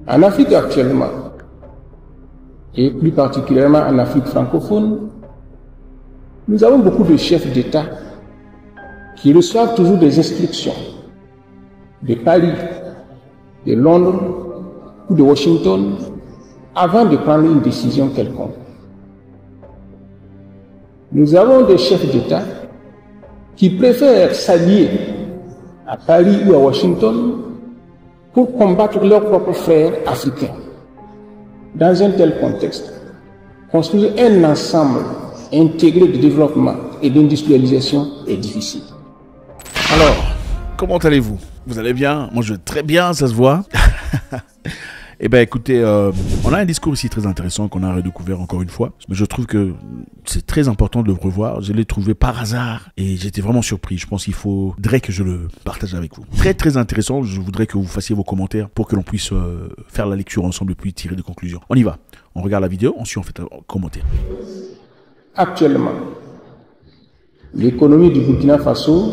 En Afrique actuellement, et plus particulièrement en Afrique francophone, nous avons beaucoup de chefs d'État qui reçoivent toujours des instructions de Paris, de Londres ou de Washington avant de prendre une décision quelconque. Nous avons des chefs d'État qui préfèrent s'allier à Paris ou à Washington pour combattre leurs propres frères africains. Dans un tel contexte, construire un ensemble intégré de développement et d'industrialisation est difficile. Alors, comment allez-vous? Vous allez bien? Moi je vais très bien, ça se voit. Eh bien écoutez, on a un discours ici très intéressant qu'on a redécouvert encore une fois. Mais je trouve que c'est très important de le revoir. Je l'ai trouvé par hasard et j'étais vraiment surpris. Je pense qu'il faudrait que je le partage avec vous. Très intéressant. Je voudrais que vous fassiez vos commentaires pour que l'on puisse faire la lecture ensemble et puis tirer des conclusions. On y va. On regarde la vidéo, ensuite on fait un commentaire. Actuellement, l'économie du Burkina Faso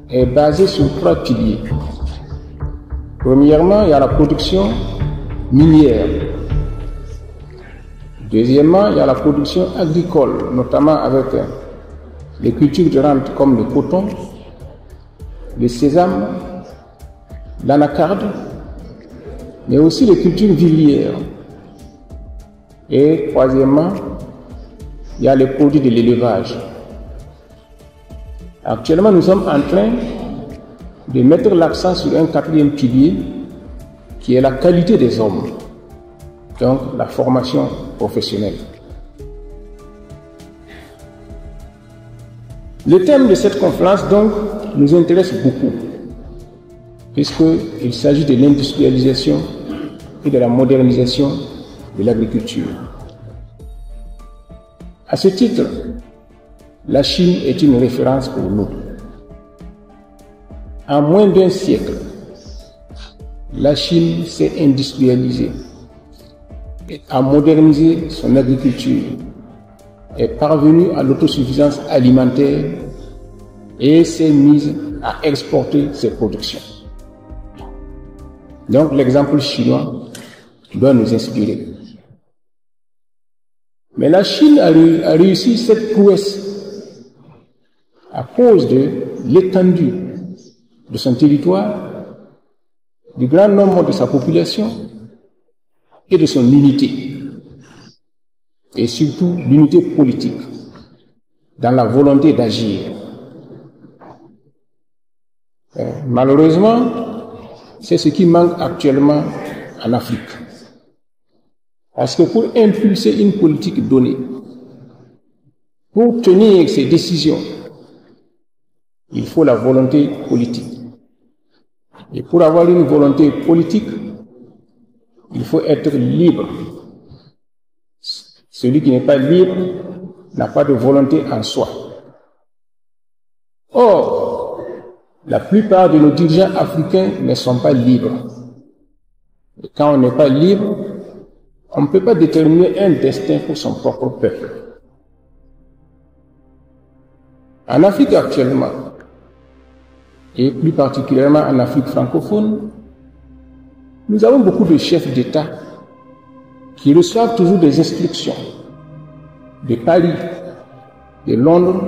est basée sur 3 piliers. Premièrement, il y a la production minière. Deuxièmement, il y a la production agricole, notamment avec les cultures de rente comme le coton, le sésame, l'anacarde, mais aussi les cultures vivrières. Et troisièmement, il y a les produits de l'élevage. Actuellement, nous sommes en train de mettre l'accent sur un 4e pilier qui est la qualité des hommes, donc la formation professionnelle. Le thème de cette conférence donc nous intéresse beaucoup, puisqu'il s'agit de l'industrialisation et de la modernisation de l'agriculture. À ce titre, la Chine est une référence pour nous. En moins d'un siècle, la Chine s'est industrialisée, a modernisé son agriculture, est parvenue à l'autosuffisance alimentaire et s'est mise à exporter ses productions. Donc l'exemple chinois doit nous inspirer. Mais la Chine a réussi cette prouesse à cause de l'étendue de son territoire, du grand nombre de sa population et de son unité, et surtout l'unité politique, dans la volonté d'agir. Malheureusement, c'est ce qui manque actuellement en Afrique. Parce que pour impulser une politique donnée, pour tenir ses décisions, il faut la volonté politique. Et pour avoir une volonté politique, il faut être libre. Celui qui n'est pas libre n'a pas de volonté en soi. Or, la plupart de nos dirigeants africains ne sont pas libres. Et quand on n'est pas libre, on ne peut pas déterminer un destin pour son propre peuple. En Afrique actuellement, et plus particulièrement en Afrique francophone, nous avons beaucoup de chefs d'État qui reçoivent toujours des instructions de Paris, de Londres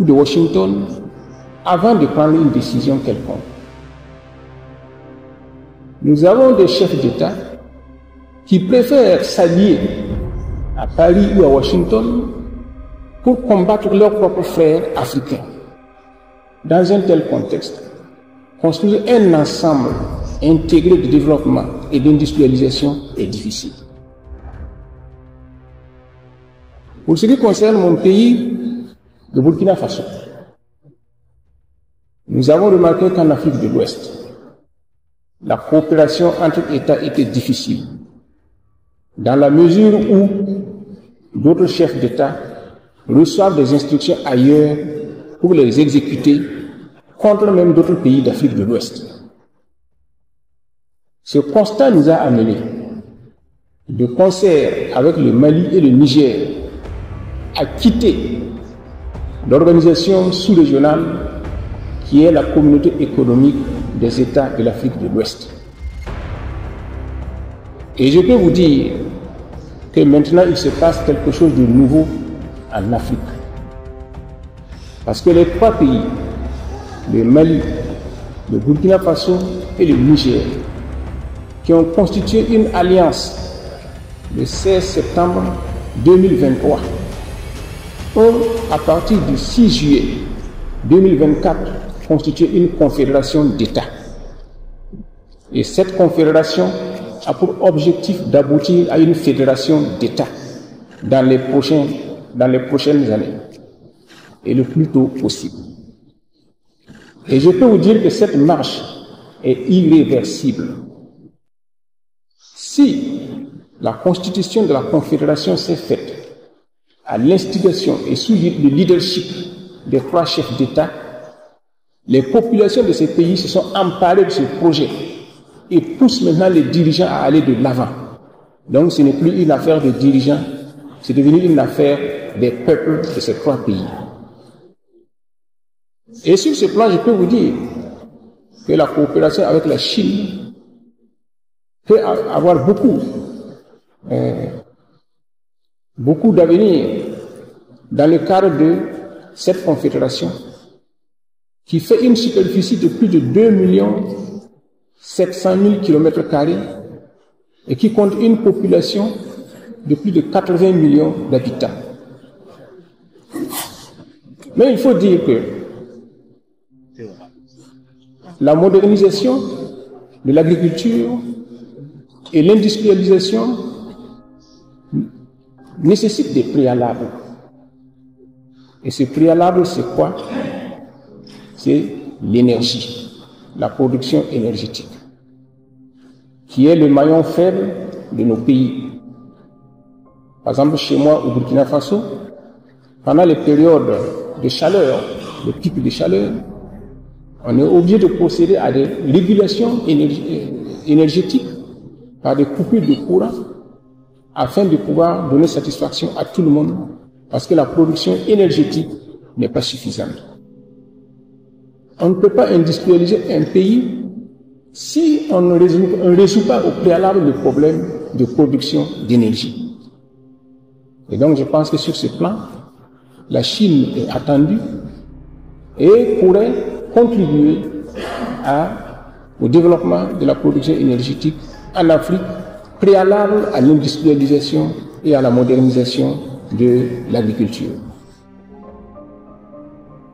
ou de Washington avant de prendre une décision quelconque. Nous avons des chefs d'État qui préfèrent s'allier à Paris ou à Washington pour combattre leurs propres frères africains. Dans un tel contexte, construire un ensemble intégré de développement et d'industrialisation est difficile. Pour ce qui concerne mon pays, le Burkina Faso, nous avons remarqué qu'en Afrique de l'Ouest, la coopération entre États était difficile, dans la mesure où d'autres chefs d'État reçoivent des instructions ailleurs pour les exécuter contre même d'autres pays d'Afrique de l'Ouest. Ce constat nous a amenés, de concert avec le Mali et le Niger, à quitter l'organisation sous-régionale qui est la communauté économique des États de l'Afrique de l'Ouest. Et je peux vous dire que maintenant il se passe quelque chose de nouveau en Afrique. Parce que les trois pays, le Mali, le Burkina Faso et le Niger, qui ont constitué une alliance le 16 septembre 2023, ont, à partir du 6 juillet 2024, constitué une confédération d'États. Et cette confédération a pour objectif d'aboutir à une fédération d'États dans les prochaines années, et le plus tôt possible. Et je peux vous dire que cette marche est irréversible. Si la constitution de la confédération s'est faite à l'instigation et sous le leadership des trois chefs d'État, les populations de ces pays se sont emparées de ce projet et poussent maintenant les dirigeants à aller de l'avant. Donc ce n'est plus une affaire de dirigeants, c'est devenu une affaire des peuples de ces trois pays. Et sur ce plan, je peux vous dire que la coopération avec la Chine peut avoir beaucoup d'avenir dans le cadre de cette confédération qui fait une superficie de plus de 2 700 000 km² et qui compte une population de plus de 80 millions d'habitants. Mais il faut dire que la modernisation de l'agriculture et l'industrialisation nécessitent des préalables. Et ce préalable, c'est quoi? C'est l'énergie, la production énergétique, qui est le maillon faible de nos pays. Par exemple, chez moi, au Burkina Faso, pendant les périodes de chaleur, les pics de chaleur, on est obligé de procéder à des régulations énergétiques par des coupures de courant afin de pouvoir donner satisfaction à tout le monde parce que la production énergétique n'est pas suffisante. On ne peut pas industrialiser un pays si on ne résout pas au préalable le problème de production d'énergie. Et donc je pense que sur ce plan, la Chine est attendue et pourrait contribuer au développement de la production énergétique en Afrique, préalable à l'industrialisation et à la modernisation de l'agriculture.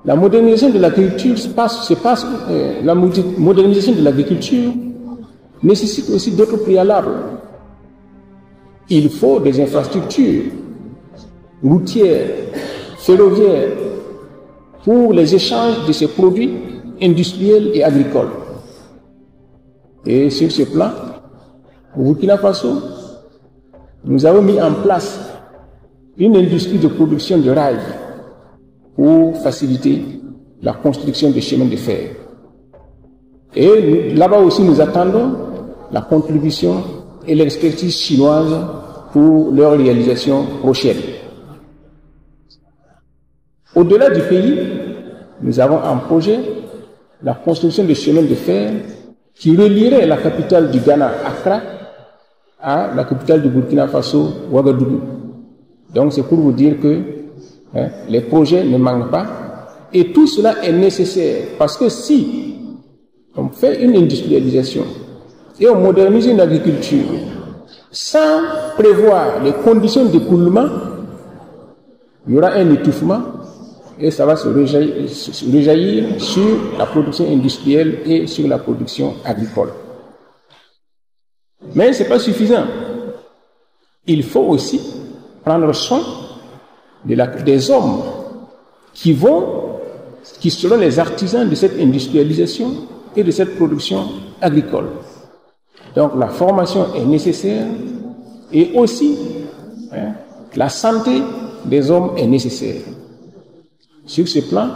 La modernisation de l'agriculture nécessite aussi d'autres préalables. Il faut des infrastructures routières, ferroviaires, pour les échanges de ces produits industriels et agricoles. Et sur ce plan, au Burkina Faso, nous avons mis en place une industrie de production de rails pour faciliter la construction des chemins de fer. Et là-bas aussi, nous attendons la contribution et l'expertise chinoise pour leur réalisation prochaine. Au-delà du pays, nous avons en projet la construction de chemins de fer qui relierait la capitale du Ghana, Accra, à la capitale du Burkina Faso, Ouagadougou. Donc c'est pour vous dire que les projets ne manquent pas et tout cela est nécessaire parce que si on fait une industrialisation et on modernise une agriculture sans prévoir les conditions d'écoulement, il y aura un étouffement et ça va se rejaillir sur la production industrielle et sur la production agricole. Mais ce n'est pas suffisant. Il faut aussi prendre soin des hommes qui seront les artisans de cette industrialisation et de cette production agricole. Donc la formation est nécessaire et aussi la santé des hommes est nécessaire. Sur ce plan,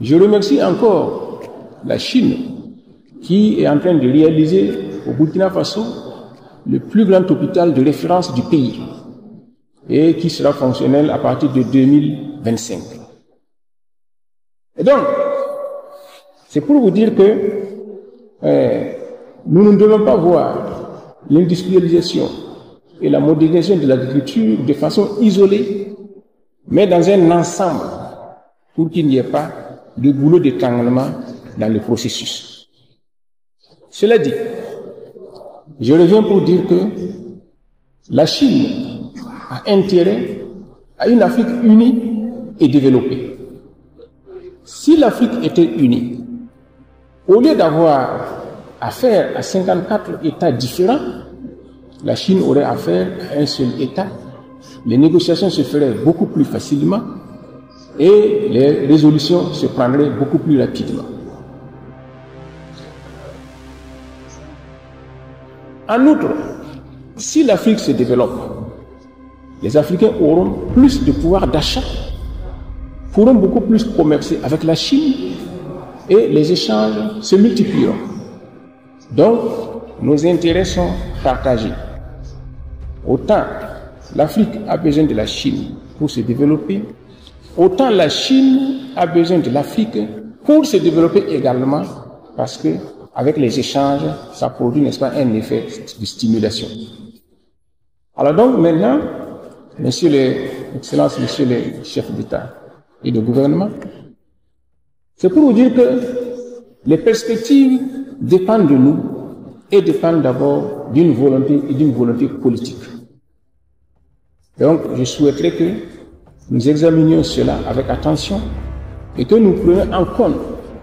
je remercie encore la Chine qui est en train de réaliser au Burkina Faso le plus grand hôpital de référence du pays et qui sera fonctionnel à partir de 2025. Et donc, c'est pour vous dire que nous ne devons pas voir l'industrialisation et la modernisation de l'agriculture de façon isolée, mais dans un ensemble, pour qu'il n'y ait pas de goulot d'étranglement dans le processus. Cela dit, je reviens pour dire que la Chine a intérêt à une Afrique unie et développée. Si l'Afrique était unie, au lieu d'avoir affaire à 54 États différents, la Chine aurait affaire à un seul État. Les négociations se feraient beaucoup plus facilement et les résolutions se prendraient beaucoup plus rapidement. En outre, si l'Afrique se développe, les Africains auront plus de pouvoir d'achat, pourront beaucoup plus commercer avec la Chine et les échanges se multiplieront. Donc, nos intérêts sont partagés. Autant l'Afrique a besoin de la Chine pour se développer, autant la Chine a besoin de l'Afrique pour se développer également, parce que avec les échanges, ça produit, n'est-ce pas, un effet de stimulation. Alors donc maintenant, Excellences, messieurs les chefs d'État et de gouvernement, c'est pour vous dire que les perspectives dépendent de nous et dépendent d'abord d'une volonté et d'une volonté politique. Donc je souhaiterais que nous examinions cela avec attention et que nous prenions en compte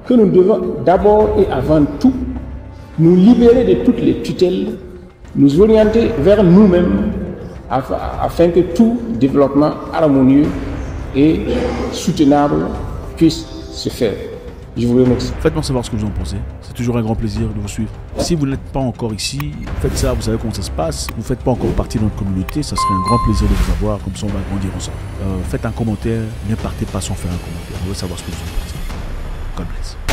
que nous devons d'abord et avant tout nous libérer de toutes les tutelles, nous orienter vers nous-mêmes afin que tout développement harmonieux et soutenable puisse se faire. Je vous remercie. Faites-moi savoir ce que vous en pensez. C'est toujours un grand plaisir de vous suivre. Si vous n'êêtes pas encore ici, faites ça, vous savez comment ça se passe. Vous ne faites pas encore partie de notre communauté, ça serait un grand plaisir de vous avoir, comme ça on va grandir ensemble. Faites un commentaire, ne partez pas sans faire un commentaire. On veut savoir ce que vous en pensez. God bless.